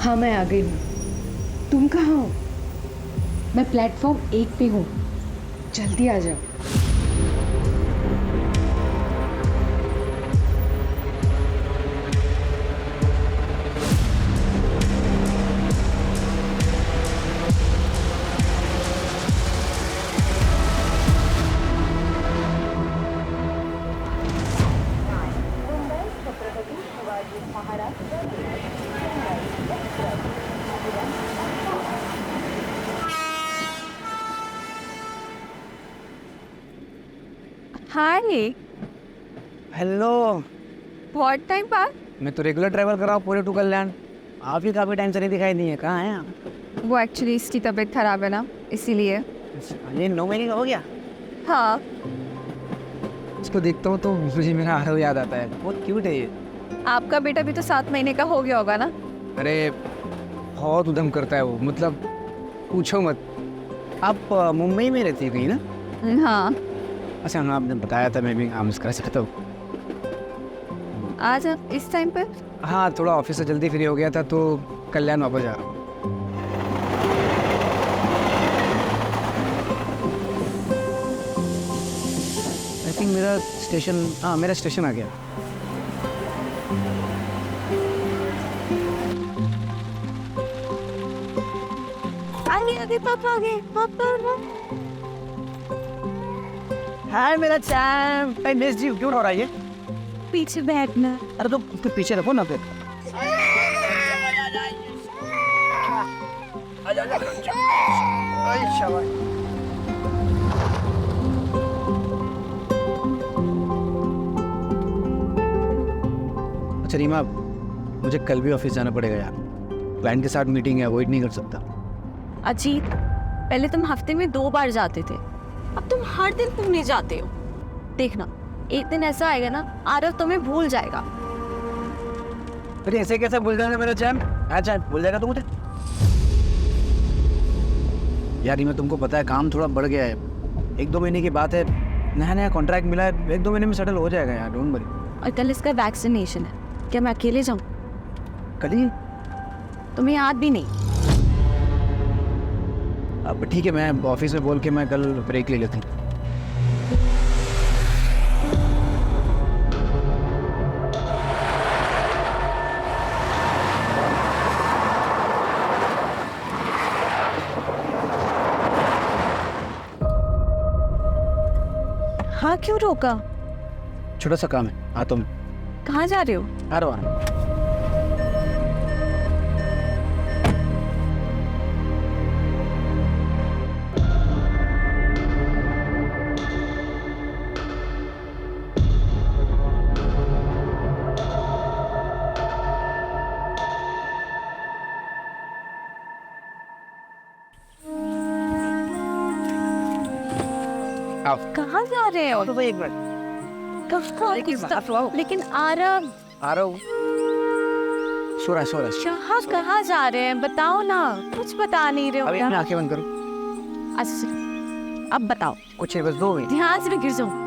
हाँ मैं आ गई हूँ। तुम कहाँ हो? मैं प्लेटफॉर्म 1 पे हूँ, जल्दी आ जाओ। हाय। हेलो। बहुत टाइम बाद। मैं तो रेगुलर ट्रैवल कर रहा हूँ पूरे टू कल्याण। आप भी काफ़ी टाइम से नहीं दिखाई दी है, कहाँ हैं आप? वो एक्चुअली इसकी तबीयत खराब है ना, इसीलिए। ये 9 महीने का हो गया। हाँ। इसको देखता हूँ तो मुझे मेरा आरव याद आता है, बहुत क्यूट है ये। आपका बेटा भी तो 7 महीने का हो गया होगा ना। अरे बहुत उधम करता है वो, मतलब पूछो मत। आप मुंबई में रहती है कहीं ना? हाँ। अच्छा हाँ, आपने बताया था, मैं भी काम कर सकता हूँ। आज इस टाइम पे? हाँ, थोड़ा ऑफिस से जल्दी फ्री हो गया था तो कल्याण वापस जा रहा हूँ। आई थिंक मेरा स्टेशन, हाँ मेरा स्टेशन आ गया। आगे आगे पापा आगे पापा। हाय मेरा चैम्प, आई मिस यू। क्यों रो रहा है ये? पीछे बैठना। अरे तो उसके पीछे रखो ना फिर। अच्छा रीमा, मुझे कल भी ऑफिस जाना पड़ेगा यार। क्लाइंट के साथ मीटिंग है, अवॉइड नहीं कर सकता। अजीत, पहले तुम हफ्ते में 2 बार जाते थे, अब तुम हर दिन पुणे जाते हो। देखना, एक दिन ऐसा आएगा ना, आरव तुम्हें भूल जाएगा। अरे ऐसे कैसे भूल जाएगा मेरा चैम्प? अच्छा भूल जाएगा तो मुझे? यार रीमा, तुमको पता है काम थोड़ा बढ़ गया है। 1-2 महीने की बात है, नया नया कॉन्ट्रैक्ट मिला है, 1-2 महीने में सेटल हो जाएगा यार, डोंट वरी। और कल इसका वैक्सीनेशन है, क्या मैं अकेले जाऊं? कल ही? तुम्हें याद भी नहीं? अब ठीक है, मैं ऑफिस में बोल के मैं कल ब्रेक ले लेता हूँ। हाँ, क्यों रोका? छोटा सा काम है, आता हूँ। कहाँ जा रहे हो? आ रहा हूँ। आओ। कहाँ जा रहे हो? तो एक मिनट। लेकिन आरव। आ रहा हूँ। सो रहा है। कहाँ कहाँ जा रहे हैं, बताओ ना। कुछ बता नहीं रहे हो अभी क्या? अपनी आंखें बंद करो। अच्छा, अब बताओ। कुछ नहीं, बस 2 मिनट। ध्यान से गिर जाओ।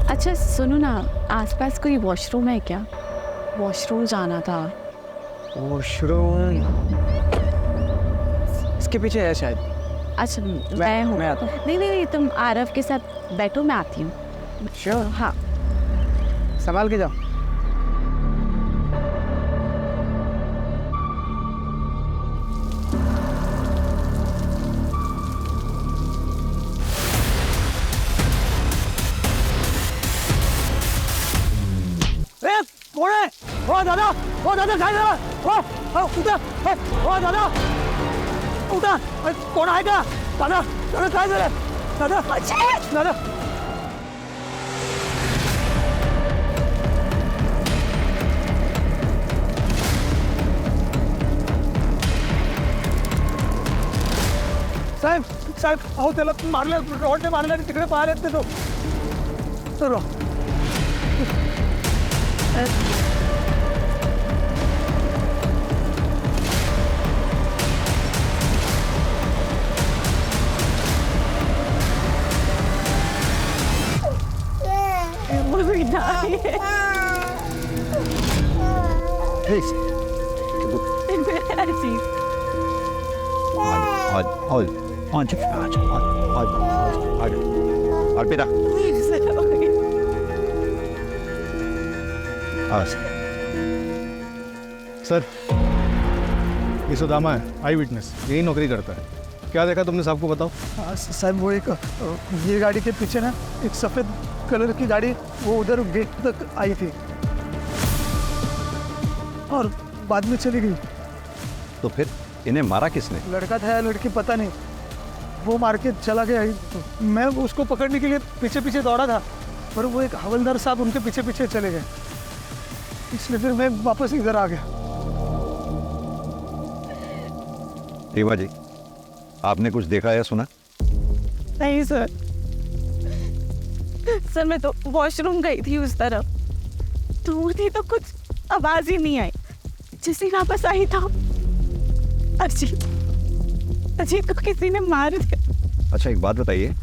अच्छा सुनो ना, आसपास कोई वॉशरूम है क्या? वॉशरूम जाना था। वॉशरूम इसके पीछे है शायद। अच्छा मैं हूँ। मैं आता हूँ। नहीं, तुम आरव के साथ बैठो, मैं आती हूँ। श्योर। हाँ। संभाल के जाओ। कौन है? ओ दादा काय झालं? उठा! ओ दादा उठा! कोण आहे का? दादा काय झालं? दादा साहेब अहो त्याला मारलं, रॉडने मारलं आणि तिकडे पाहायला येत तो सर. अर्पिता सर ये सुदामा है, आई विटनेस, यही नौकरी करता है. क्या देखा तुमने? साहब को बताओ. साहब वो एक ये गाड़ी के पीछे ना एक सफ़ेद कलर की गाड़ी वो उधर गेट तक आई थी और बाद में चली गई. तो फिर इन्हें मारा किसने? लड़का था या लड़की पता नहीं, वो मार के चला गया. मैं उसको पकड़ने के लिए पीछे पीछे दौड़ा था पर वो एक हवलदार साहब उनके पीछे पीछे चले गए, इसलिए फिर मैं वापस इधर आ गया. रीमा जी, आपने कुछ देखा या सुना? नहीं सर. सर मैं तो वॉशरूम गई थी उस तरफ, दूर थी तो कुछ आवाज ही नहीं आई. जिस दिन वापस आई था अजीत को किसी ने मार दिया. अच्छा एक बात बताइए,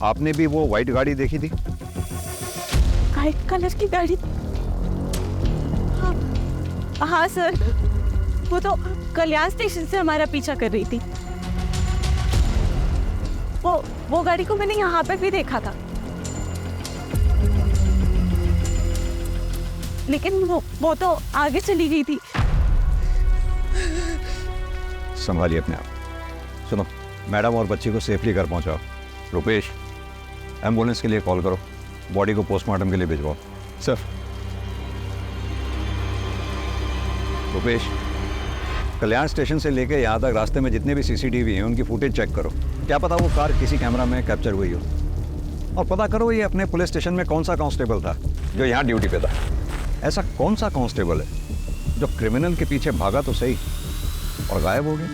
आपने भी वो वाइट गाड़ी देखी थी? वाइट कलर की गाड़ी? हाँ सर, वो तो कल्याण स्टेशन से हमारा पीछा कर रही थी. वो गाड़ी को मैंने यहाँ पे भी देखा था, लेकिन वो तो आगे चली गई थी. संभालिए अपने आप. सुनो, मैडम और बच्ची को सेफली घर पहुंचाओ. रुपेश, एम्बुलेंस के लिए कॉल करो, बॉडी को पोस्टमार्टम के लिए भिजवाओ. सर. रुपेश, कल्याण स्टेशन से लेके यहाँ तक रास्ते में जितने भी सीसीटीवी हैं उनकी फुटेज चेक करो. क्या पता वो कार किसी कैमरा में कैप्चर हुई हो. और पता करो ये अपने पुलिस स्टेशन में कौन सा कांस्टेबल था जो यहाँ ड्यूटी पे था. ऐसा कौन सा कांस्टेबल है जो क्रिमिनल के पीछे भागा तो सही और गायब हो गया.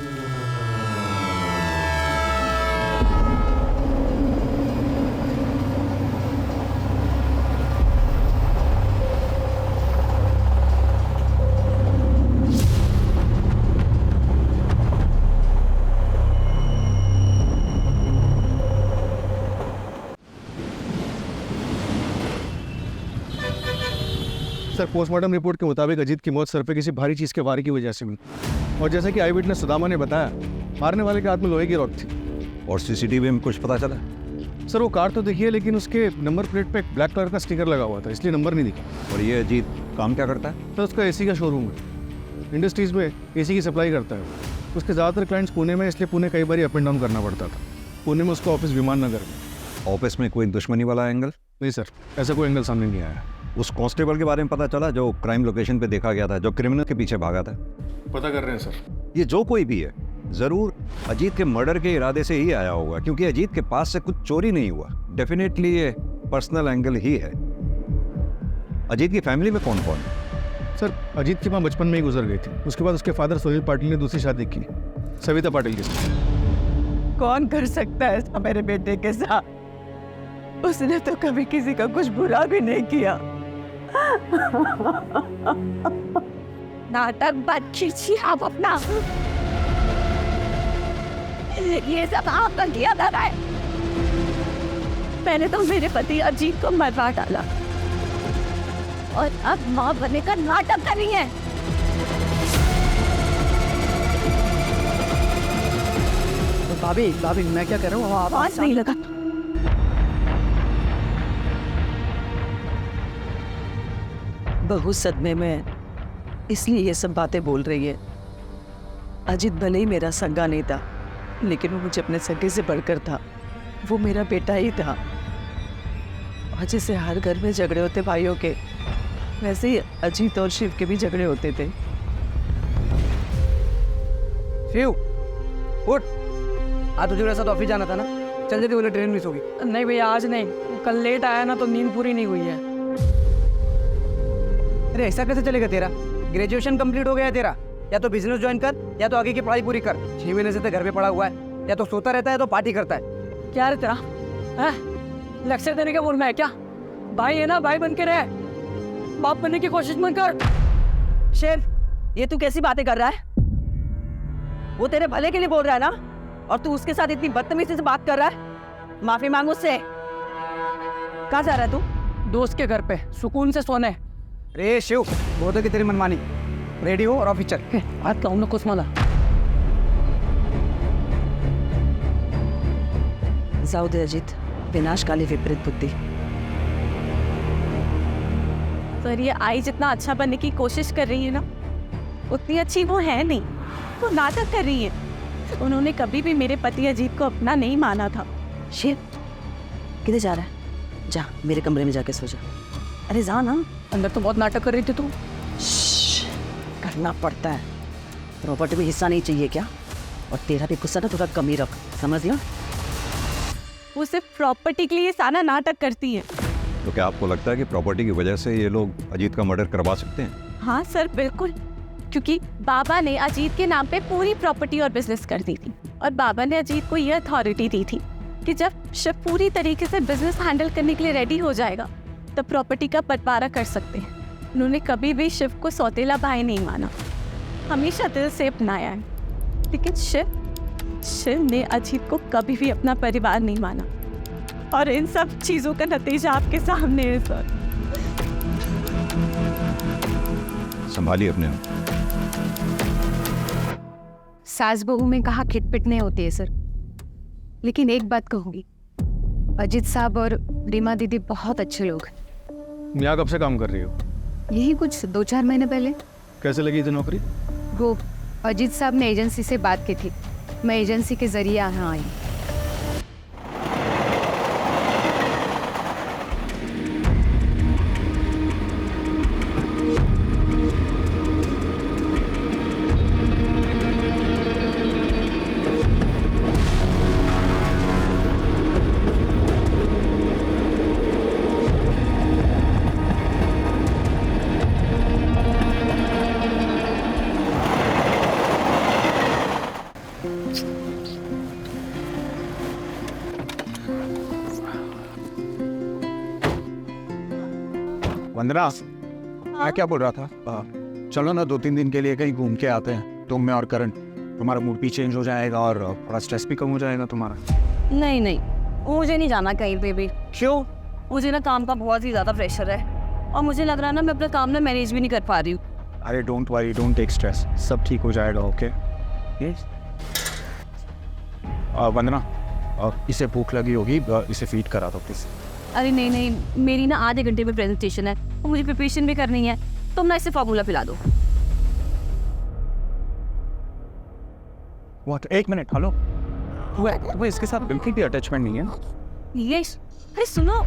सर पोस्टमार्टम रिपोर्ट के मुताबिक अजीत की मौत सर पे किसी भारी चीज़ के वार की वजह से हुई. और जैसा कि आई विटनेस सुदामा ने बताया, मारने वाले के हाथ में लोहे की रॉड थी. और सीसीटीवी में कुछ पता चला? सर वो कार तो दिखी है, लेकिन उसके नंबर प्लेट पे एक ब्लैक कलर का स्टिकर लगा हुआ था, इसलिए नंबर नहीं दिखा. और ये अजीत काम क्या करता है? तो उसका एसी का शोरूम है, इंडस्ट्रीज़ में एसी की सप्लाई करता है. उसके ज़्यादातर क्लाइंट्स पुणे में, इसलिए पुणे कई बार अप एंड डाउन करना पड़ता था. पुणे में उसका ऑफिस विमान नगर में. ऑफिस में कोई दुश्मनी वाला एंगल? नहीं सर, ऐसा कोई एंगल सामने नहीं आया. उस कांस्टेबल के बारे में पता चला जो क्राइम लोकेशन पे देखा गया था, जो क्रिमिनल के पीछे भागा था? पता कर रहे हैं सर. ये जो कोई भी है जरूर अजीत के मर्डर के इरादे से ही आया होगा, क्योंकि अजीत के पास से कुछ चोरी नहीं हुआ. डेफिनेटली ये पर्सनल एंगल ही है. अजीत की फैमिली में कौन कौन है? सर अजीत की माँ बचपन में ही गुजर गई थी. उसके बाद उसके फादर सुनील पाटिल ने दूसरी शादी की, सविता पाटिल के साथ. कौन कर सकता है ऐसा मेरे बेटे के साथ? उसने तो कभी किसी का कुछ बुरा भी नहीं किया. नाटक बंद कीजिए आप अपना. ये सब आपका किया जा रहा है. मैंने तो मेरे पति अजीत को मरवा डाला और अब माँ बनने का नाटक कर रही है. भाभी मैं क्या कर रहा हूँ? आवाज नहीं लगा. बहू सदमे में इसलिए ये सब बातें बोल रही है. अजीत भले ही मेरा सगा नहीं था, लेकिन वो मुझे अपने सगे से बढ़कर था. वो मेरा बेटा ही था. और जैसे हर घर में झगड़े होते भाइयों के, वैसे ही अजीत और शिव के भी झगड़े होते थे। शिव उठ, आज तुझे मेरे साथ ऑफिस जाना था ना, चल जल्दी बोले ट्रेन मिस होगी। नहीं भैया आज नहीं, कल लेट आया ना तो नींद पूरी नहीं हुई है। अरे ऐसा कैसे चलेगा तेरा? ग्रेजुएशन कंप्लीट हो गया है तेरा, या तो बिजनेस ज्वाइन कर या तो आगे की पढ़ाई पूरी कर। 6 महीने से तो घर पे पड़ा हुआ है, या तो सोता रहता है तो पार्टी करता है। क्या रे तेरा है? लेक्चर देने का बोलना है क्या? भाई है ना, भाई बन के रहे, बाप बनने की कोशिश मत कर। शिव, ये तू कैसी बातें कर रहा है? वो तेरे भले के लिए बोल रहा है ना, और तू उसके साथ इतनी बदतमीजी से बात कर रहा है। माफी मांग उससे। कहाँ जा रहा है तू? दोस्त के घर पे सुकून से सोने। अरे शिव, बहुत है कि तेरी मनमानी। रेडी हो और ऑफिस चल। आज कहूँ ना कुछ माला। जाऊ दे अजीत, विनाशकाली विपरीत बुद्धि। सर ये आई जितना अच्छा बनने की कोशिश कर रही है ना, उतनी अच्छी वो है नहीं, वो नाटक कर रही है। उन्होंने कभी भी मेरे पति अजीत को अपना नहीं माना था। शिव, किधर जा रहा है? जा मेरे कमरे में जाके सो जा। अरे जा ना। अंदर तो बहुत नाटक कर रही थी तू। करना पड़ता है, प्रॉपर्टी में हिस्सा नहीं चाहिए क्या? और तेरा भी गुस्सा ना थोड़ा कम ही रख, समझ लिया? वो सिर्फ प्रॉपर्टी के लिए सारा नाटक करती है। तो क्या आपको लगता है कि प्रॉपर्टी की वजह से ये लोग अजीत का मर्डर करवा सकते हैं? हाँ सर बिल्कुल, क्योंकि बाबा ने अजीत के नाम पे पूरी प्रॉपर्टी और बिजनेस कर दी थी, और बाबा ने अजीत को ये अथॉरिटी दी थी कि जब शिव पूरी तरीके से बिजनेस हैंडल करने के लिए रेडी हो जाएगा तब प्रॉपर्टी का बंटवारा कर सकते हैं। उन्होंने कभी भी शिव को सौतेला भाई नहीं माना, हमेशा दिल से अपनाया है। लेकिन शिव ने अजीत को कभी भी अपना परिवार नहीं माना, और इन सब चीजों का नतीजा आपके सामने है सर। संभालिए अपने आप। सास बहू में कहा खिटपिट नहीं होती है सर, लेकिन एक बात कहूँगी, अजीत साहब और रीमा दीदी बहुत अच्छे लोग हैं। यहाँ कब से काम कर रही हो? यही कुछ 2-4 महीने पहले। कैसे लगी ये नौकरी? वो अजीत साहब ने एजेंसी से बात की थी, मैं एजेंसी के जरिए यहाँ आई। वंदना, मैं क्या बोल रहा था, चलो ना 2-3 दिन के लिए कहीं घूम के आते हैं, तुम मैं और करण। तुम्हारा मूड भी चेंज हो जाएगा और थोड़ा स्ट्रेस भी कम हो जाएगा तुम्हारा। नहीं नहीं, मुझे नहीं जाना कहीं पे भी। क्यों? मुझे ना काम का बहुत ही ज़्यादा प्रेशर है, और मुझे लग रहा है ना मैं अपना काम ना मैनेज भी नहीं कर पा रही हूँ। अरे don't worry, don't take stress, सब ठीक हो जाएगा। ओके वंदना, इसे भूख लगी होगी, इसे फीड करा दो प्लीज। अरे नहीं नहीं, मेरी ना आधे घंटे में प्रेजेंटेशन है और मुझे प्रिपरेशन भी करनी है, तुम ना इसे फार्मूला पिला दो। व्हाट? 1 minute, hello. तुम्हें इसके साथ बिल्कुल भी अटैचमेंट नहीं है? नीलेश, अरे सुनो।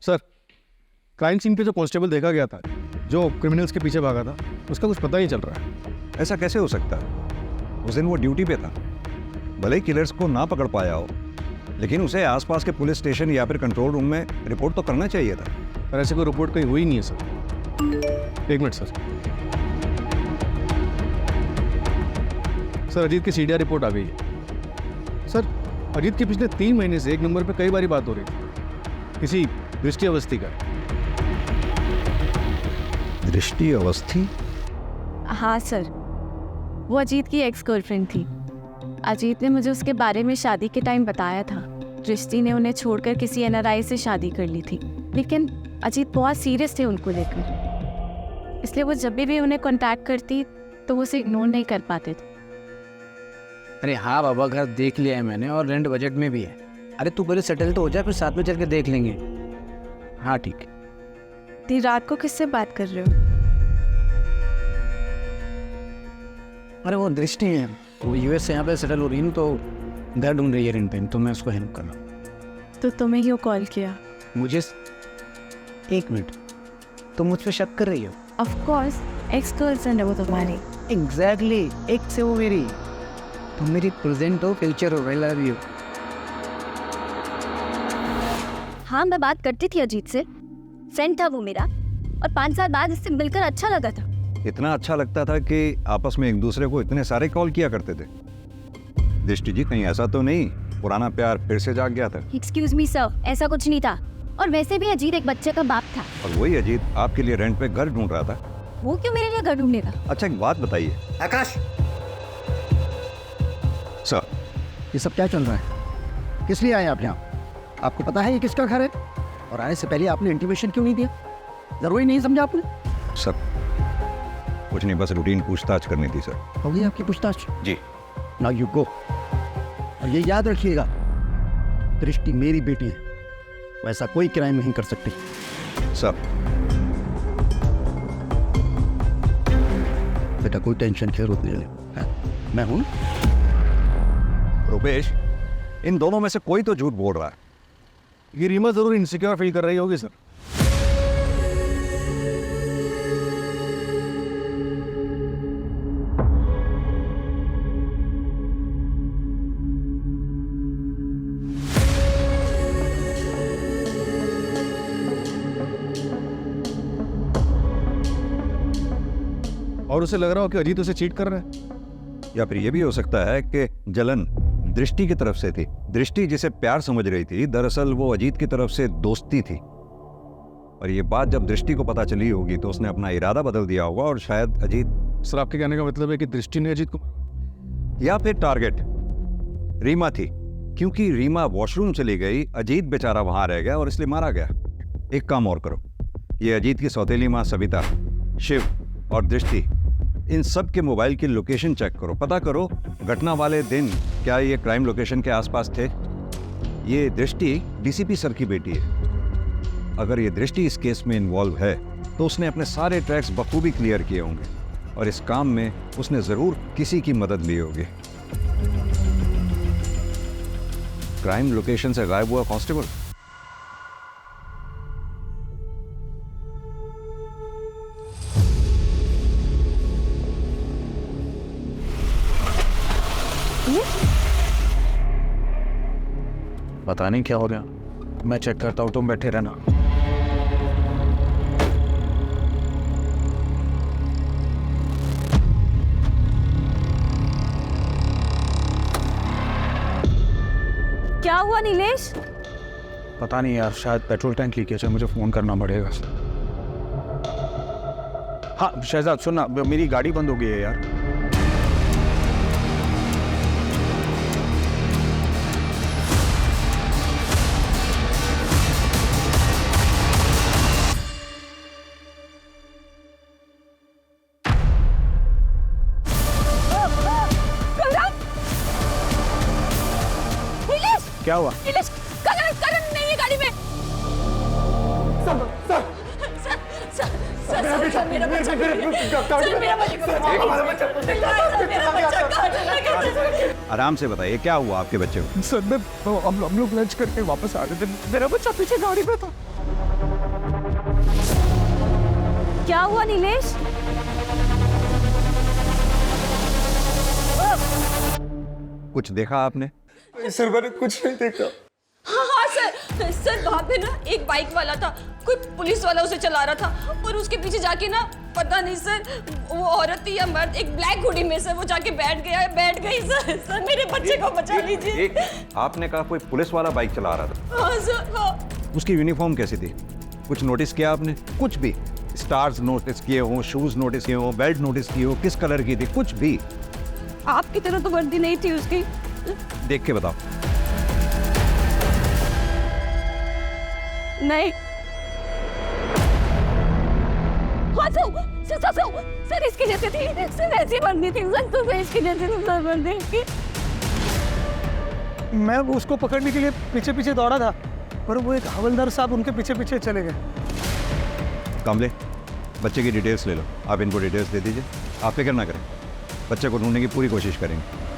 सर, क्राइम सीन पे जो कांस्टेबल देखा गया था, जो क्रिमिनल्स के पीछे भागा था, उसका कुछ पता नहीं चल रहा है। ऐसा कैसे हो सकता है? उस दिन वो ड्यूटी पे था, भले ही किलर्स को ना पकड़ पाया हो, लेकिन उसे आसपास के पुलिस स्टेशन या फिर कंट्रोल रूम में रिपोर्ट तो करना चाहिए था। पर ऐसे कोई रिपोर्ट कहीं हुई नहीं है sir. 1 minute sir. Sir, Ajit की सीडीआर रिपोर्ट आ गई है। सर, अजीत के पिछले 3 महीने से 1 नंबर पे कई बारी बात हो रही थी, किसी दृष्टि अवस्थी का। दृष्टि अवस्थी? हाँ सर, वो अजीत की एक्स गर्लफ्रेंड थी। अजीत ने मुझे उसके बारे में शादी के टाइम बताया था। दृष्टि ने उन्हें छोड़कर किसी NRI से शादी कर ली थी, लेकिन अजीत बहुत सीरियस थे उनको लेकर, इसलिए वो जब भी उन्हें कांटेक्ट करती तो वो उसे इग्नोर नहीं कर पाते थे। अरे हाँ बाबा, घर देख लिया है मैंने और रेंट बजट में भी है। अरे तू पहले सेटल तो हो जाए, फिर साथ में चल के देख लेंगे। हाँ ठीक है। इतनी रात को किससे बात कर रहे हो? अरे वो दृष्टि है, वो यूएस से यहाँ पे सेटल हो रही है, तो घर ढूंढ रही है रेंट पे, तो मैं उसको हेल्प कर रहा हूँ। तो तुम्हें क्यों कॉल किया? मुझे 1 मिनट, तुम मुझ पे शक कर रही हो? ऑफ कोर्स, एक्स गर्लफ्रेंड है वो तुम्हारी। एग्जैक्टली, एक से वो मेरी, तुम मेरी प्रेजेंट हो, फ्यूचर हो, आई लव यू। हाँ, मैं बात करती थी अजीत से, फ्रेंड था वो मेरा, और 5 साल बाद इससे मिलकर अच्छा लगा था। इतना अच्छा लगता था कि आपस में एक दूसरे को इतने सारे कॉल किया करते थे। दृष्टि जी, कहीं ऐसा तो नहीं पुराना प्यार फिर से जाग गया था? एक्सक्यूज मी सर, ऐसा कुछ नहीं था, और वैसे भी अजीत एक बच्चे का बाप था। और वही अजीत आपके लिए रेंट पे घर ढूंढ रहा था। वो क्यों मेरे लिए घर ढूंढेगा? अच्छा, एक बात बताइए आकाश, सर। ये सब क्या चल रहा है? किस लिए आए आप यहाँ? आपको पता है ये किसका घर है? और आने से पहले आपने इंटीमेशन क्यों नहीं दिया? जरूरी नहीं समझा आपने? सर कुछ नहीं, बस रूटीन पूछताछ करनी थी सर। हो गई आपकी पूछताछ? जी। Now you go. और ये याद रखिएगा, दृष्टि मेरी बेटी है, वैसा कोई क्राइम नहीं कर सकती। सर। बेटा कोई टेंशन खेर होती है, मैं हूं। रुपेश, इन दोनों में से कोई तो झूठ बोल रहा है। ये रीमा जरूर इनसिक्योर फील कर रही होगी सर। और उसे लग रहा हो कि अजीत उसे चीट कर रहा है। या फिर ये भी हो सकता है कि जलन दृष्टि की तरफ से थी। दृष्टि जिसे प्यार समझ रही थी, दरअसल वो अजीत की तरफ से दोस्ती थी। और ये बात जब दृष्टि को पता चली होगी तो उसने अपना इरादा बदल दिया होगा, और शायद अजीत। सर आपके कहने का मतलब है कि दृष्टि ने अजीत को, या फिर टारगेट रीमा थी, क्योंकि रीमा वॉशरूम चली गई, अजीत बेचारा वहां रह गया और इसलिए मारा गया। एक काम और करो, ये अजीत की सौतेली माँ सविता, शिव और दृष्टि, इन सब के मोबाइल की लोकेशन चेक करो, पता करो घटना वाले दिन क्या ये क्राइम लोकेशन के आसपास थे। ये दृष्टि डीसीपी सर की बेटी है। अगर ये दृष्टि इस केस में इन्वॉल्व है तो उसने अपने सारे ट्रैक्स बखूबी क्लियर किए होंगे, और इस काम में उसने जरूर किसी की मदद ली होगी। क्राइम लोकेशन से गायब हुआ कांस्टेबल। पता नहीं क्या हो गया, मैं चेक करता हूँ, तुम बैठे रहना। क्या हुआ नीलेश? पता नहीं यार, शायद पेट्रोल टैंक लीकेज है, मुझे फोन करना पड़ेगा। हाँ शहजाद सुनना, मेरी गाड़ी बंद हो गई है यार। क्या हुआ? करण नहीं है गाड़ी में। आराम से बताइए क्या हुआ आपके बच्चे को? सर मैं हम लोग लंच करके वापस आ रहे थे, मेरा बच्चा पीछे गाड़ी में था। क्या हुआ नीलेश? कुछ देखा आपने? सर मैंने कुछ नहीं देखा। हाँ सर वहाँ पे ना एक बाइक वाला था, कोई पुलिस वाला उसे चला रहा था, और उसके पीछे जाके ना पता नहीं सर वो औरत थी या मर्द, एक ब्लैक हुडी में सर वो जाके बैठ गई सर मेरे बच्चे को बचा लीजिए। आपने कहा कोई पुलिस वाला बाइक चला रहा था? हाँ सर हाँ। उसकी यूनिफॉर्म कैसी थी? कुछ नोटिस किया आपने? कुछ भी स्टार्स नोटिस किए हो, शूज नोटिस किए हो, बेल्ट नोटिस की हो, किस कलर की थी, कुछ भी? आपकी तरह तो वर्दी नहीं थी उसकी। देख के बताओ। नहीं। सर इसकी जैसे थी, सर ऐसी वर्दी थी, सर तो इसकी जैसे सर वर्दी इसकी। मैं उसको पकड़ने के लिए पीछे पीछे दौड़ा था, पर वो एक हवलदार साहब उनके पीछे पीछे चले गए। कामले, बच्चे की डिटेल्स ले लो, आप इनको डिटेल्स दे दीजिए, आप फिक्र ना करें। बच्चे को ढूंढने की पूरी कोशिश करेंगे।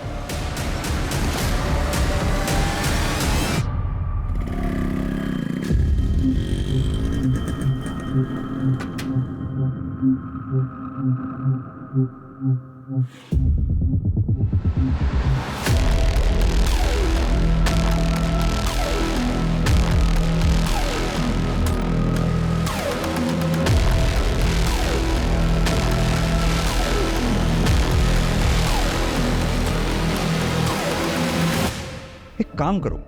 एक काम करो,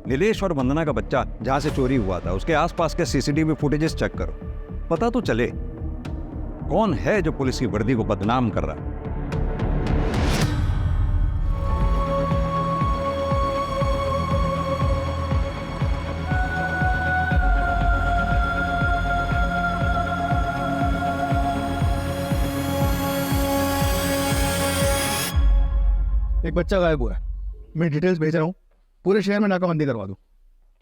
नीलेश और वंदना का बच्चा जहां से चोरी हुआ था उसके आसपास के सीसीटीवी फुटेजेस चेक करो, पता तो चले कौन है जो पुलिस की वर्दी को बदनाम कर रहा है। एक बच्चा गायब हुआ है, मैं डिटेल्स भेज रहा हूँ, पूरे शहर में नाकाबंदी करवा दूँ।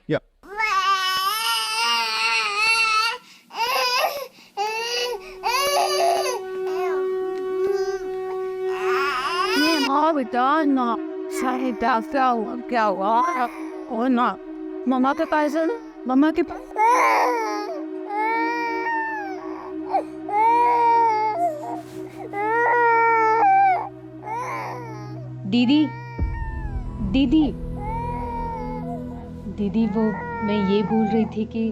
या क्या हुआ? और ना मम्मा के पास है, मम्मा के पास। दीदी दीदी दीदी, वो मैं ये बोल रही थी कि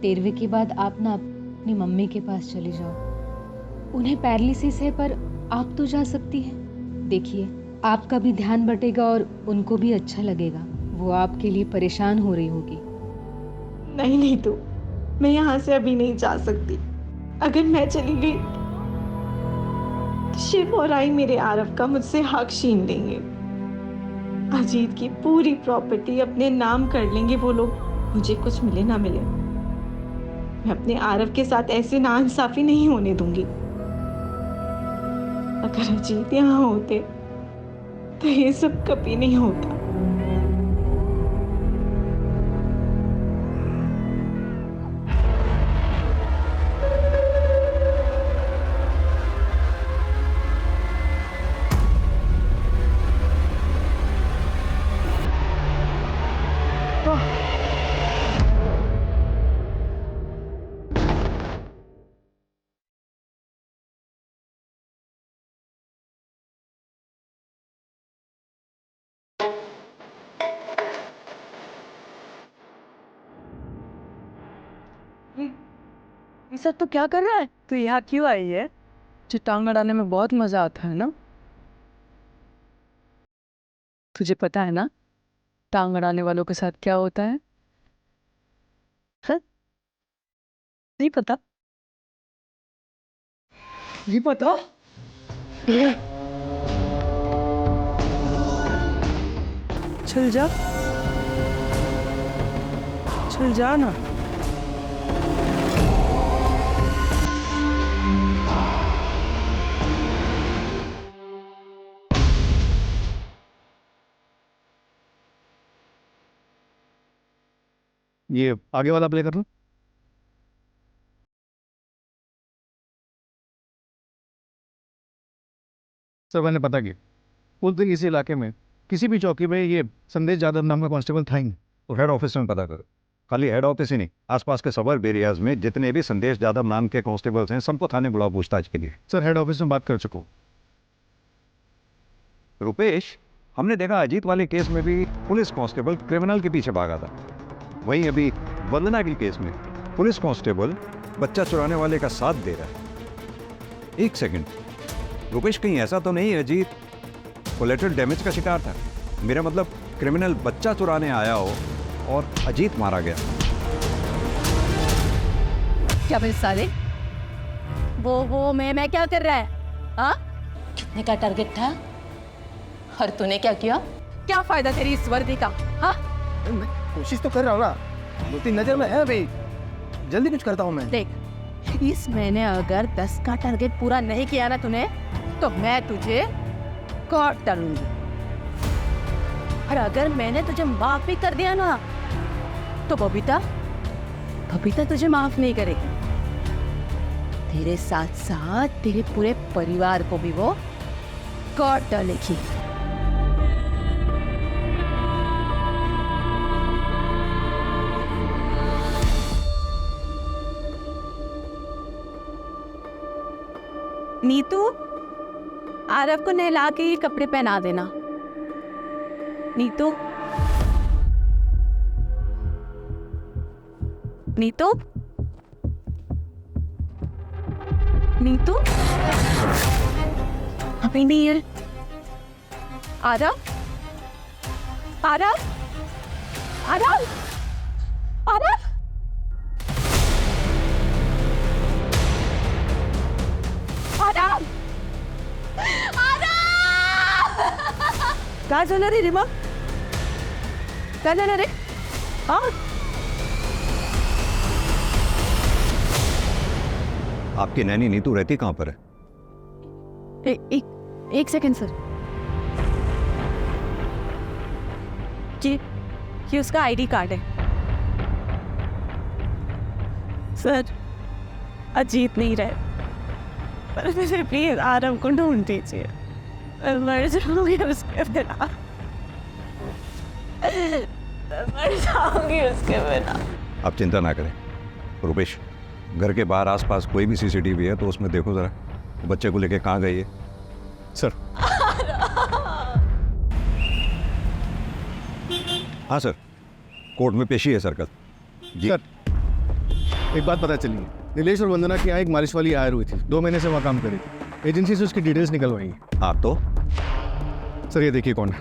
13वीं के बाद आप ना अपनी मम्मी के पास चली जाओ। उन्हें पैरालिसिस है पर आप तो जा सकती हैं। देखिए, आपका भी ध्यान बटेगा और उनको भी अच्छा लगेगा। वो आपके लिए परेशान हो रही होगी। नहीं नहीं, तो मैं यहाँ से अभी नहीं जा सकती। अगर मैं चली गई तो शिव और आई मेरे आरव का मुझसे हक छीन लेंगे। अजीत की पूरी प्रॉपर्टी अपने नाम कर लेंगे वो लोग, मुझे कुछ मिले ना मिले। मैं अपने आरव के साथ ऐसी नाइंसाफी नहीं होने दूंगी। अगर अजीत यहाँ होते तो ये सब कभी नहीं होता। ये सब तो क्या कर रहा है? तो यहाँ क्यों आई है? जो टांग अड़ाने में बहुत मजा आता है ना। तुझे पता है ना टांग अड़ाने वालों के साथ क्या होता है? नहीं पता? नहीं पता? चल जा, चल जा ना। ये आगे वाला प्ले कर लो। सर मैंने पता किया, उस दिन इसी इलाके में किसी भी चौकी में ये संदेश यादव नाम का कांस्टेबल था ही नहीं। तो हेड ऑफिस में पता करो, खाली हेड ऑफिस ही नहीं, आसपास के सबर एरियाज में जितने भी संदेश यादव नाम के कांस्टेबल्स हैं सबको थाने बुलाओ पूछताछ के लिए। सर हेड ऑफिस में बात कर चुका हूँ। रुपेश, हमने देखा अजीत वाले केस में भी पुलिस कांस्टेबल क्रिमिनल के पीछे भागा था, वहीं अभी वंदना के केस में पुलिस कांस्टेबल बच्चा चुराने वाले का साथ दे रहा है। एक सेकंड रुपेश, कहीं ऐसा तो नहीं अजीत कोलेटरल डैमेज का शिकार था? मेरा मतलब क्रिमिनल बच्चा चुराने आया हो और अजीत मारा गया। क्या बे साले, वो मैं क्या कर रहा है? हाँ, कितने का टारगेट था और तूने क्या किया? क्या फायदा तेरी इस वर्दी का? हाँ, कोशिश तो कर रहा हूँ ना, 2-3 नजर में है भाई, जल्दी कुछ करता हूँ मैं। देख, इस महीने अगर 10 का टारगेट पूरा नहीं किया ना तूने, तो मैं तुझे काट डालूंगी। और अगर मैंने तुझे माफ भी कर दिया ना, तो बबीता तुझे माफ नहीं करेगी। तेरे साथ साथ तेरे पूरे परिवार को भी वो रिकॉर्ड डालेगी। नीतू, आरव को नहला के ये कपड़े पहना देना। नीतू, नीतू, नीतू, अभी नहीं है। आरव, आरव, आरव, आरव, आरव, कहाँ चला रे रिमा? कहाँ जाना रे? हाँ आपकी नैनी नीतू रहती कहाँ पर है? एक सेकंड सर। ये उसका आईडी कार्ड है। सर, अजीत नहीं रहे, पर मुझे प्लीज आरव को ढूंढ दीजिए। मैं मर जाऊंगी उसके बिना, मर जाऊंगी उसके बिना। आप चिंता ना करें रुपेश, घर के बाहर आसपास कोई भी सीसीटीवी है तो उसमें देखो जरा, बच्चे को लेके कहाँ गई है? सर। हाँ सर, कोर्ट में पेशी है सर कल। जी सर, एक बात पता चली है, नीलेश और वंदना की यहाँ एक मालिश वाली हायर हुई थी, 2 महीने से वहाँ काम करी थी। एजेंसी से उसकी डिटेल्स निकलवाई। हाँ तो सर ये देखिए कौन है।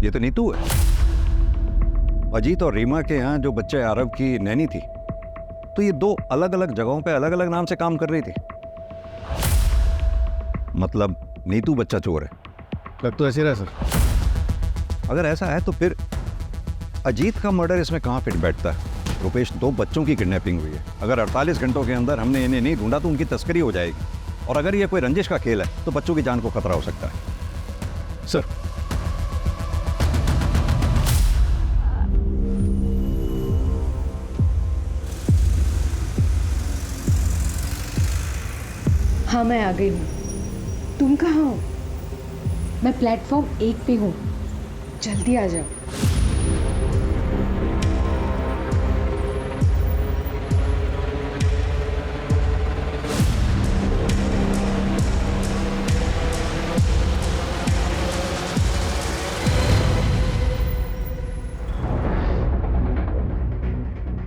ये तो नीतू है। अजीत और रीमा के यहाँ जो बच्चे आरव की नैनी थी, तो ये 2 अलग अलग जगहों पे अलग अलग नाम से काम कर रही थी। मतलब नीतू बच्चा चोर है। लग तो ऐसे रहा सर। अगर ऐसा है तो फिर अजीत का मर्डर इसमें कहाँ फिट बैठता है? रुपेश, 2 बच्चों की किडनैपिंग हुई है। अगर 48 घंटों के अंदर हमने इन्हें नहीं ढूंढा तो उनकी तस्करी हो जाएगी, और अगर ये कोई रंजिश का खेल है तो बच्चों की जान को खतरा हो सकता है। सर, हाँ मैं आ गई हूँ। तुम कहाँ हो? मैं प्लेटफॉर्म 1 पे हूँ, जल्दी आ जाओ।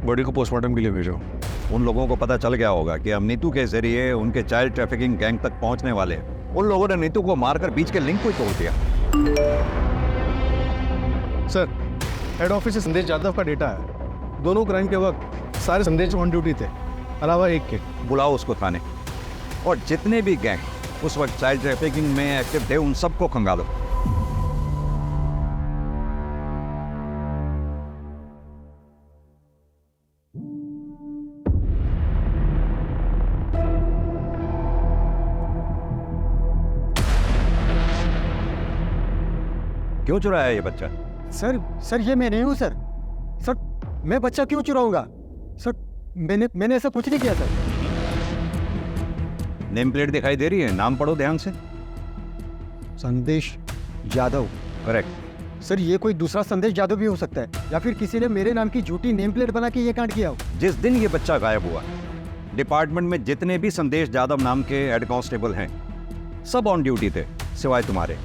बॉडी को पोस्टमार्टम के लिए भेजो। उन लोगों को पता चल गया होगा कि हम नीतू के जरिए उनके चाइल्ड ट्रैफिकिंग गैंग तक पहुंचने वाले हैं। उन लोगों ने नीतू को मारकर बीच के लिंक को ही तोड़ दिया। सर, हेड ऑफिस से संदेश यादव का डेटा है। दोनों क्राइम के वक्त सारे संदेश ऑन ड्यूटी थे, अलावा एक के। बुलाओ उसको थाने, और जितने भी गैंग उस वक्त चाइल्ड ट्रैफिकिंग में एक्टिव थे उन सबको खंगालो। क्यों चुराया ये बच्चा? सर ये मैं नहीं हूँ सर। सर मैं बच्चा क्यों चुराऊंगा? सर मैंने ऐसा कुछ नहीं किया सर। नेम प्लेट दिखाई दे रही है, नाम पढ़ो ध्यान से। संदेश यादव। करेक्ट। सर ये कोई दूसरा संदेश यादव भी हो सकता है, या फिर किसी ने मेरे नाम की झूठी नेम प्लेट बना के ये कांड किया हो। जिस दिन ये बच्चा गायब हुआ, डिपार्टमेंट में जितने भी संदेश यादव नाम के हेड कांस्टेबल हैं सब ऑन ड्यूटी थे, सिवाय तुम्हारे।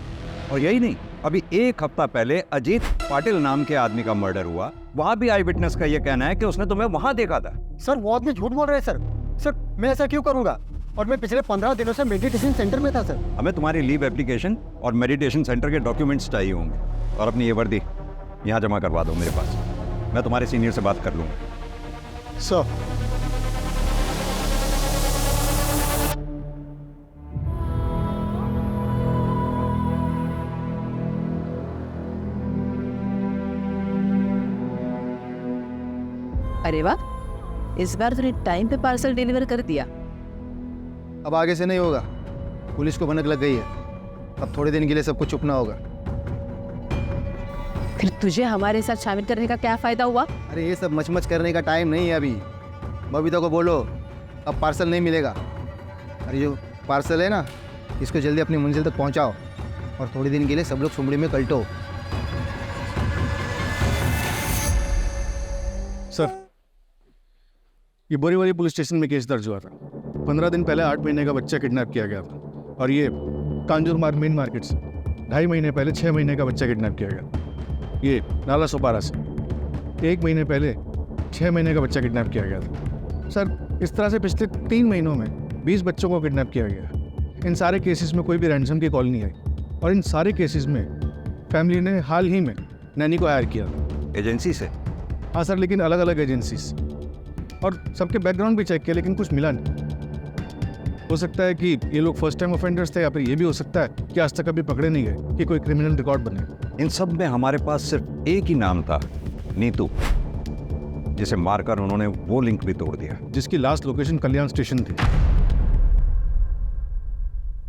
और यही नहीं, अभी 1 हफ्ता पहले अजीत पाटिल नाम के आदमी का मर्डर हुआ, वहां भी आई विटनेस का यह कहना है कि उसने तुम्हें वहां देखा था। सर वो आदमी झूठ बोल रहे हैं सर। सर मैं ऐसा क्यों करूंगा? और मैं पिछले 15 दिनों से मेडिटेशन सेंटर में था सर। हमें तुम्हारी लीव एप्लीकेशन और मेडिटेशन सेंटर के डॉक्यूमेंट्स चाहिए होंगे, और अपनी ये वर्दी यहाँ जमा करवा दो मेरे पास। मैं तुम्हारे सीनियर से बात कर लूँगा। सर अरे वाह, इस बार तूने टाइम पे पार्सल डिलीवर कर दिया। अब आगे से नहीं होगा, पुलिस को भनक लग गई है। अब थोड़े दिन के लिए सब कुछ चुपना होगा। फिर तुझे हमारे साथ शामिल करने का क्या फायदा हुआ? अरे ये सब मचमच करने का टाइम नहीं है अभी। बबीता को बोलो अब पार्सल नहीं मिलेगा। अरे जो पार्सल है ना, इसको जल्दी अपनी मंजिल तक पहुंचाओ और थोड़े दिन के लिए सब लोग सुमड़ी में कल्टो। सर, ये बोरीवली पुलिस स्टेशन में केस दर्ज हुआ था। 15 दिन पहले 8 महीने का बच्चा किडनैप किया गया था और ये कांजूर मार्ग मेन मार्केट से 2.5 महीने पहले 6 महीने का बच्चा किडनैप किया गया। ये नाला सोपारा से 1 महीने पहले 6 महीने का बच्चा किडनैप किया गया था। सर, इस तरह से पिछले 3 महीनों में 20 बच्चों को किडनैप किया गया। इन सारे केसेस में कोई भी रैंसम की कॉल नहीं आई और इन सारे केसेस में फैमिली ने हाल ही में नैनी को हायर किया था। एजेंसी से? हाँ सर, लेकिन अलग अलग एजेंसी से, और सबके बैकग्राउंड भी चेक किया लेकिन कुछ मिला नहीं। हो सकता है कि ये लोग फर्स्ट टाइम ऑफेंडर्स थे, या फिर ये भी हो सकता है कि आज तक अभी पकड़े नहीं गए कि कोई क्रिमिनल रिकॉर्ड बने। इन सब में हमारे पास सिर्फ एक ही नाम था, नीतू, जिसे मारकर उन्होंने वो लिंक भी तोड़ दिया, जिसकी लास्ट लोकेशन कल्याण स्टेशन थी।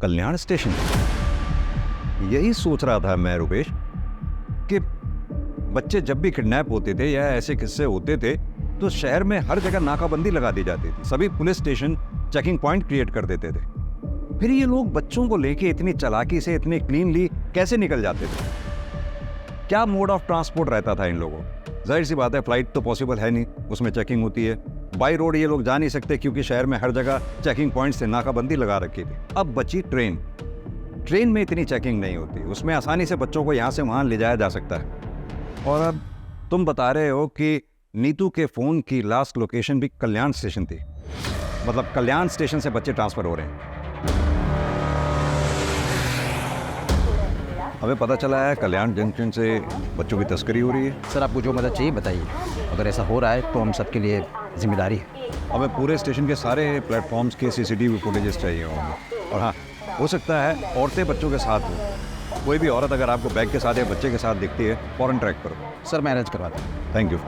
कल्याण स्टेशन? यही सोच रहा था मैं रुपेश कि बच्चे जब भी किडनैप होते थे या ऐसे किस्से होते थे तो शहर में हर जगह नाकाबंदी लगा दी जाती थी, सभी police station checking point create कर देते थे। फिर ये लोग बच्चों को लेके इतनी चालाकी से इतनी क्लीनली कैसे निकल जाते थे? क्या मोड ऑफ ट्रांसपोर्ट रहता था इन लोगों? जाहिर सी बात है, फ्लाइट तो पॉसिबल है नहीं, उसमें चेकिंग होती है। बाई रोड ये लोग जा नहीं सकते क्योंकि शहर में हर जगह चेकिंग पॉइंट से नाकाबंदी लगा रखी थी। अब बची ट्रेन। ट्रेन में इतनी चेकिंग नहीं होती, उसमें आसानी से बच्चों को यहाँ से वहाँ ले जाया जा सकता है। और अब तुम बता रहे हो कि नीतू के फोन की लास्ट लोकेशन भी कल्याण स्टेशन थी, मतलब कल्याण स्टेशन से बच्चे ट्रांसफर हो रहे हैं। हमें पता चला है कल्याण जंक्शन से बच्चों की तस्करी हो रही है। सर, आपको जो मदद चाहिए बताइए, अगर ऐसा हो रहा है तो हम सबके लिए जिम्मेदारी है। हमें पूरे स्टेशन के सारे प्लेटफॉर्म्स के CCTV फुटेजेस चाहिए होंगे। और हाँ, हो सकता है औरतें बच्चों के साथ हो। कोई भी औरत अगर आपको बैग के साथ या बच्चे के साथ दिखती है, फौरन ट्रैक करो। सर, मैं अरेंज करवाता हूँ। Thank you.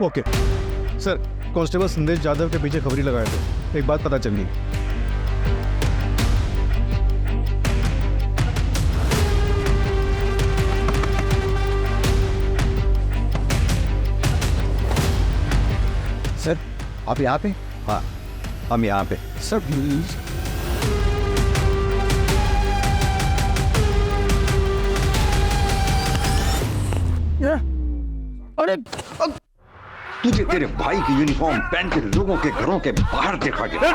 Okay sir, constable संदेश यादव के पीछे खबरी लगाए थे, एक बात पता चल गई। सर, आप यहाँ पे? हाँ, हम यहाँ पे। Sir please. अरे तुझे तेरे भाई की यूनिफॉर्म पहन के लोगों के घरों के बाहर देखा गया।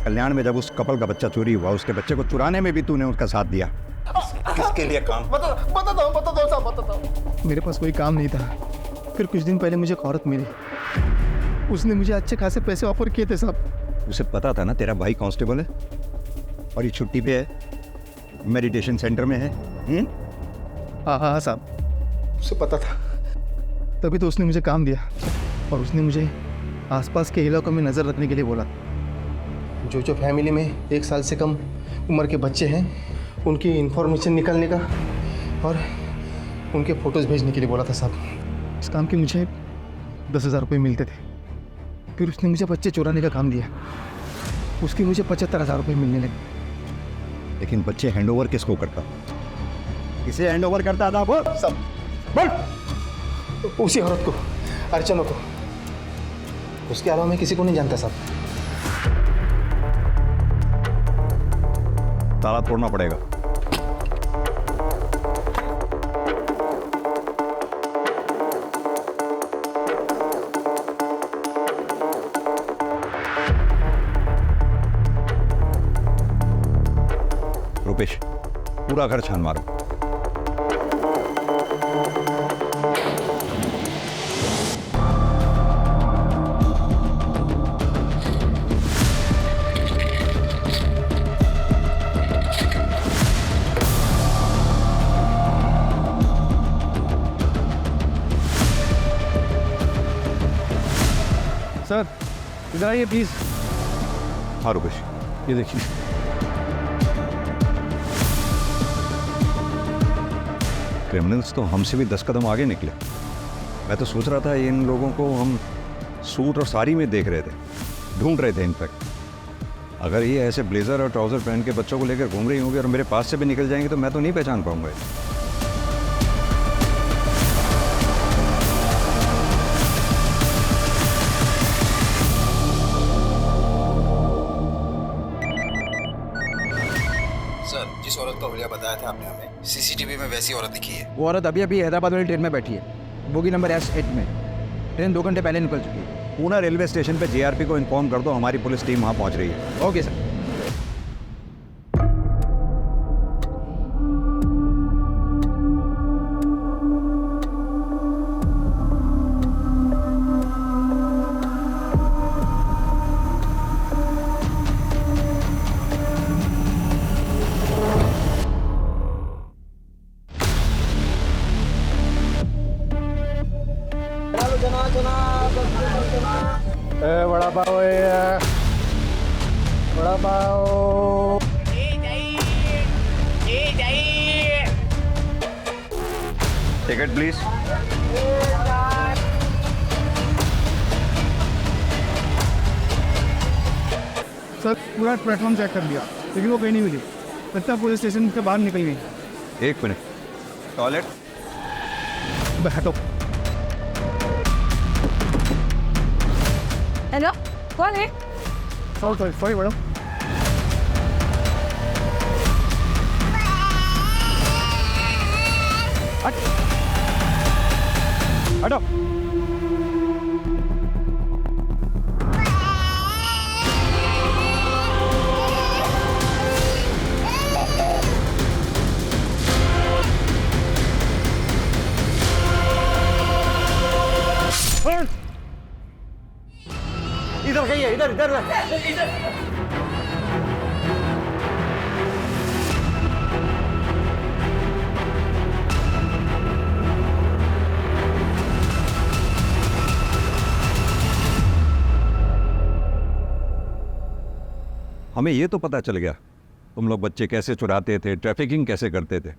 कल्याण में जब उस कपल का बच्चा चोरी हुआ, उसके बच्चे को चुराने में भी तूने उसका साथ दिया। किसके लिए काम? बताता। मेरे पास कोई काम नहीं था। फिर कुछ दिन पहले मुझे एक औरत मिली, उसने मुझे अच्छे खासे पैसे ऑफर किए थे साहब। उसे पता था ना तेरा भाई कांस्टेबल है और ये छुट्टी पे है, मेडिटेशन सेंटर में है। हाँ साहब, उसे पता था, तभी तो उसने मुझे काम दिया और उसने मुझे आसपास के इलाकों में नज़र रखने के लिए बोला। जो फैमिली में 1 साल से कम उम्र के बच्चे हैं, उनकी इंफॉर्मेशन निकालने का और उनके फ़ोटोज़ भेजने के लिए बोला था साहब। इस काम के मुझे 10,000 रुपये मिलते थे। फिर उसने मुझे बच्चे चुराने का काम दिया, उसके मुझे 75,000 रुपये मिलने लगे। लेकिन बच्चे हैंडओवर किसको करता? किसे हैंडओवर करता था वो? सब बोल, उसी औरत को, अर्चना को। उसके अलावा मैं किसी को नहीं जानता साहब। ताला तोड़ना पड़ेगा। रुपेश, पूरा घर छान मारो। इधर आइए प्लीज। हाँ रुपेश, ये देखिए। क्रिमिनल्स तो हमसे भी 10 कदम आगे निकले। मैं तो सोच रहा था इन लोगों को हम सूट और साड़ी में देख रहे थे, ढूंढ रहे थे इनफैक्ट। अगर ये ऐसे ब्लेजर और ट्राउजर पहन के बच्चों को लेकर घूम रही होंगी और मेरे पास से भी निकल जाएंगे तो मैं तो नहीं पहचान पाऊंगा। सर, जिस औरत का हुलिया बताया था आपने हमें, सीसीटीवी में वैसी औरत दिखी है। वो औरत अभी अभी हैदराबाद वाली ट्रेन में बैठी है, बोगी नंबर S8 में। ट्रेन 2 घंटे पहले निकल चुकी है। पूना रेलवे स्टेशन पे जीआरपी को इन्फॉर्म कर दो, हमारी पुलिस टीम वहाँ पहुँच रही है। Okay sir. वड़ा पाव है, vada pav. Ticket please. Sir पूरा प्लेटफॉर्म चेक कर लिया लेकिन वो कहीं नहीं मिली। लगता है पुलिस स्टेशन से बाहर निकल गई। 1 मिनट, टॉयलेट। हटो। हेलो, कौन है? Sorry madam. हटो। इधर गई है, इधर इधर हमें ये तो पता चल गया तुम लोग बच्चे कैसे चुराते थे, ट्रैफिकिंग कैसे करते थे।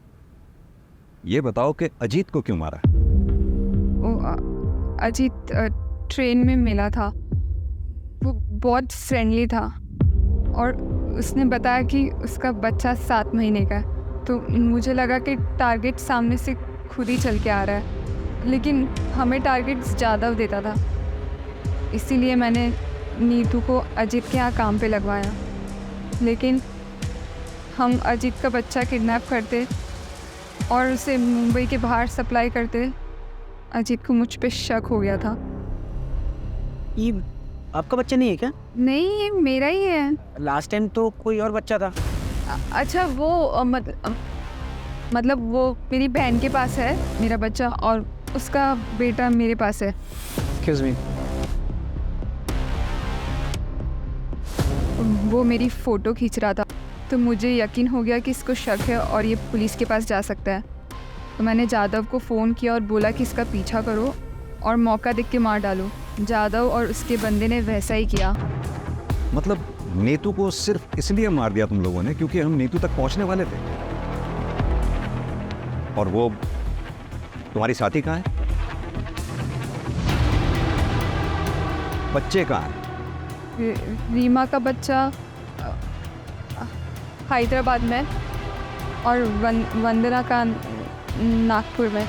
ये बताओ कि अजीत को क्यों मारा? अजीत ट्रेन में मिला था। वो बहुत फ्रेंडली था और उसने बताया कि उसका बच्चा 7 महीने का है। तो मुझे लगा कि टारगेट सामने से खुद ही चल के आ रहा है, लेकिन हमें टारगेट्स ज़्यादा देता था। इसीलिए मैंने नीतू को अजीत के यहाँ काम पे लगवाया। लेकिन हम अजीत का बच्चा किडनैप करते और उसे मुंबई के बाहर सप्लाई करते। अजीत को मुझ पे शक हो गया था। ये आपका बच्चा नहीं है क्या? नहीं, ये मेरा ही है। लास्ट टाइम तो कोई और बच्चा था। अच्छा, वो मतलब वो मेरी बहन के पास है मेरा बच्चा और उसका बेटा मेरे पास है। Excuse me. वो मेरी फ़ोटो खींच रहा था तो मुझे यकीन हो गया कि इसको शक है और ये पुलिस के पास जा सकता है। तो मैंने जादव को फ़ोन किया और बोला कि इसका पीछा करो और मौका देख के मार डालो। जादव और उसके बंदे ने वैसा ही किया। मतलब नीतू को सिर्फ इसलिए मार दिया तुम लोगों ने क्योंकि हम नीतू तक पहुंचने वाले थे? और वो तुम्हारी साथी कहाँ है? बच्चे कहाँ हैं? रीमा का बच्चा हैदराबाद में और वंदना का नागपुर में।